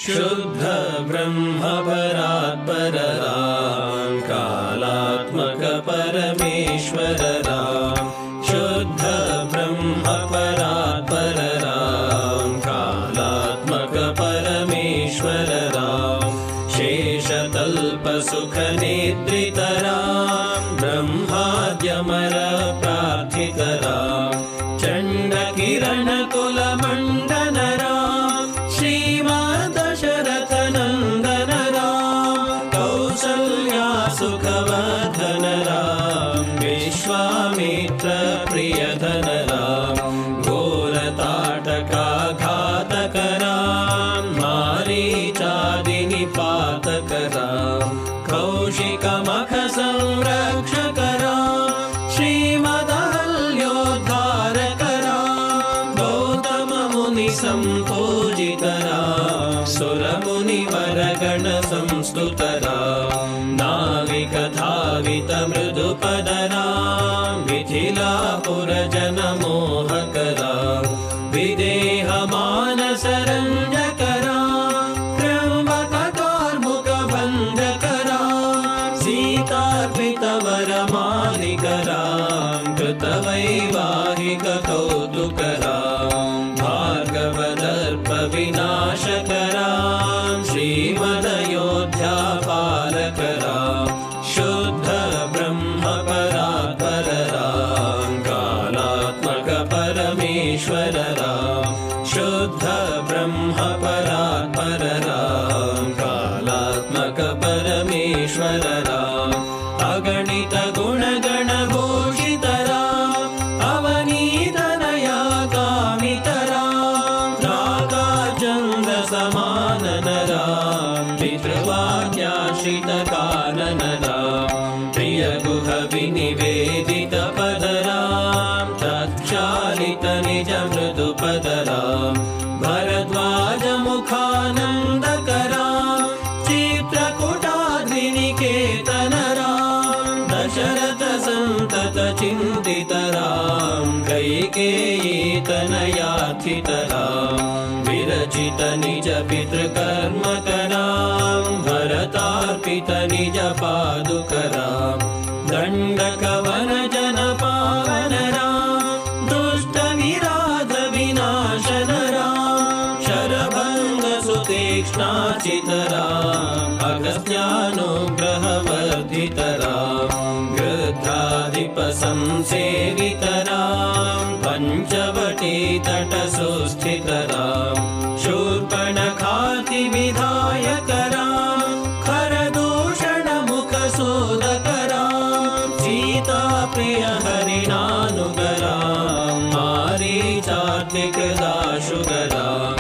शुद्ध ब्रह्म परात्पर राम कालात्मक परमेश्वर राम शुद्ध ब्रह्म परात्पर राम कालात्मक परमेश्वर राम शेषतल्प सुख निद्रित राम ब्रह्माद्यमर प्रार्थित राम चंड किरण कुल मंडन राम श्रीमद्दशरथ नंदन राम कौसल्या सुखवर्धन राम विश्वामित्र प्रियधन राम घोरताटका घातक राम मारीचादि निपातक राम कौशिक मख संरक्षक राम श्रीमदहल्योद्धारक राम गौतम मुनि संपूजित राम सुर मुनिवर गण संस्तुत राम नाविक धावित मृदुपद राम मिथिलापुर जन मोहक राम विदेह मानस रंजक राम त्र्यंबक कार्मुक बंधक राम सीतार्पित वर मालिक राम कृत वैवाहिक कौतुक राम भार्गव दर्प विनाशक राम श्रीमदयोध्या पालक राम शुद्ध ब्रह्म परात्पर राम कालात्मक परमेश्वर राम शुद्ध ब्रह्म परात्पर राम कालात्मक परमेश्वर राम अगणित गुणगण भूषित राम अवनीतनया कामित राम रागाचंद्र समानन राम पितृवाक्याश्रित कानन राम प्रिय गुह विनिवेदित पद राम तत्क्षालित निज मृदु पद राम भरद्वाज मुखानंदक राम चित्रकूटाद्रिनिकेतन राम दशरथ संतत चिंतित राम कैकेयी तनयार्थित राम विरचित निज पितृकर्मक राम भरतार्पित निज पादुक राम दंडक वन जन पावन राम दुष्ट विराध विनाशन राम शरभंग सुतीक्ष्णाचित राम अगस्त्यानुग्रह वर्धित राम गृध्राधिप संसेवित राम पंचवटी तट सुस्थित राम शूर्पणखाति विधायक राम खरदूषण मुख सोदक राम सीता प्रिय हरिणानुग राम मारीचात्मिक दाशुग राम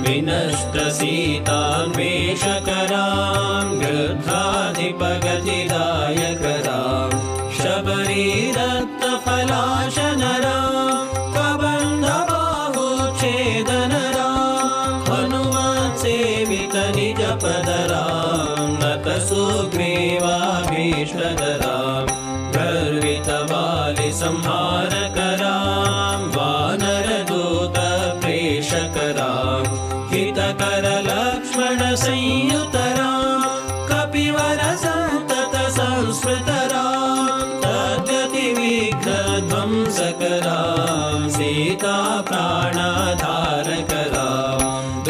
विनष्ट सीतान्वेषक राम गृध्राधिप गतिदायक राम शबरी रक्त फलाशन राम कबंध बाहुच्छेदन राम हनुमत सेवित निज पद राम नत सुग्रीवाभीष्टद राम गर्वित बालि संहारक राम वानर दूत प्रेषक राम हितकर लक्ष्मण संयुत राम कपिवर संतत संस्मृत राम तद्गति विघ्न ध्वंसक राम सीता प्राणधारक राम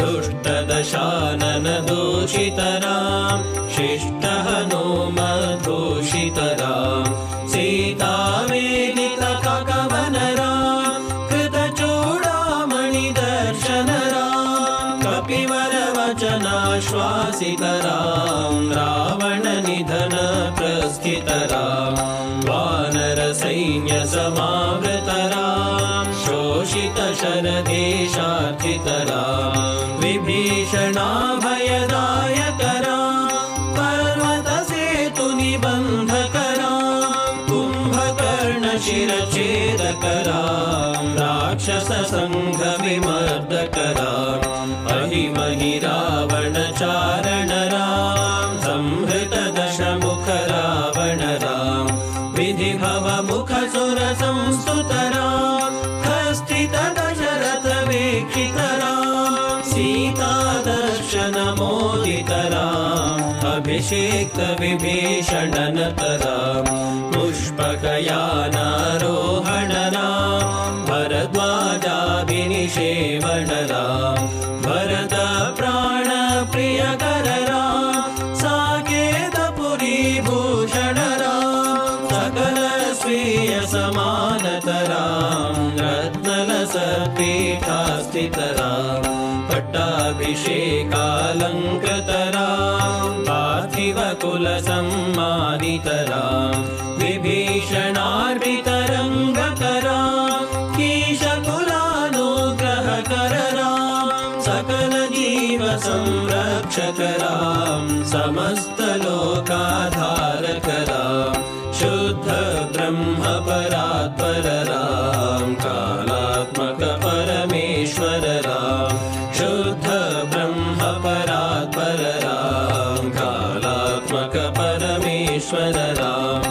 दुष्ट दशानन दूषित राम शिष्ट हनुमद्भूषित राम सीता वेदित ककवन राम कृत चूड़ामणि दर्शन राम कपिवर वचनाश्वासित राम रावण निधन प्रस्थित राम वानर सैन्य समावृत राम शोषित शरदेशार्थित राम विभीषणाभयदायक राम पर्वत सेतु निबंधक राम कुंभकर्ण शिरच्छेदक राम राक्षस संघ विमर्दक राम अहिमहि रावण चारण राम संहृत दशमुख रावण राम विधि भव मुख सुर संस्तुत राम हस्तित दशरथ वीक्षित राम सीता दर्शन सुदर्शनमोदितराम् अभिषेक्त विभीषणनतराम् पुष्पकयानारोहणराम् भरद्वाजाभिनिषेवणराम् भरत प्राणप्रियकरराम् साकेतपुरी भूषणराम् सकल स्वीय समानतराम् रत्नलसपीठास्थितराम् पट्टाभिषेकालङ्कृतराम् पार्थिवकुलसम्मानितराम् विभीषणार्पितरङ्गकराम् कीशकुलानुग्रहकरराम् सकलजीवसंरक्षकराम् समस्तलोकाधारकराम् शुद्ध ब्रह्मपरात्परराम् कालात्मक परमेश्वरराम् शुद्ध ब्रह्मपरात्परराम् कालात्मक परमेश्वरराम्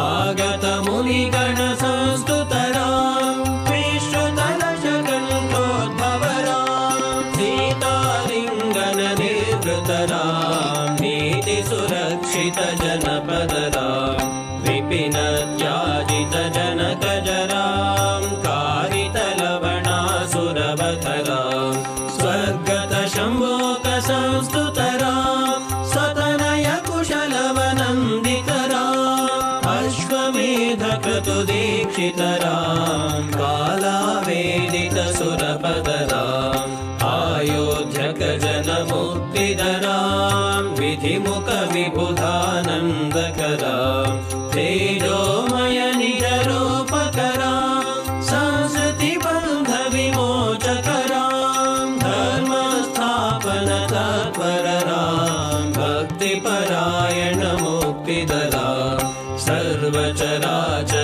आगत मुनिगणसंस्तुतराम् विश्रुतदशकण्ठोद्भवराम् सीतालिङ्गननिर्वृतराम् नीतिसुरक्षितजनपदराम् विपिनत्याजितजनकजराम् कारितलवणासुरवधराम् स्वर्गतशम्भोकसंस्तुतराम् सतनयकुशलवनन्दितराम् अश्वमेधक्रतुदीक्षितराम् कालावेदितसुरपदराम् आयोध्यकजनमुक्तिधराम् विधिमुखविबुधानन्दकराम् तेजोमय निजरूपकराम् संसृतिबन्धविमोचकराम् धर्मस्थापनतत्परराम् भक्तिपरायणमुक्तिदराम् सर्वचराचर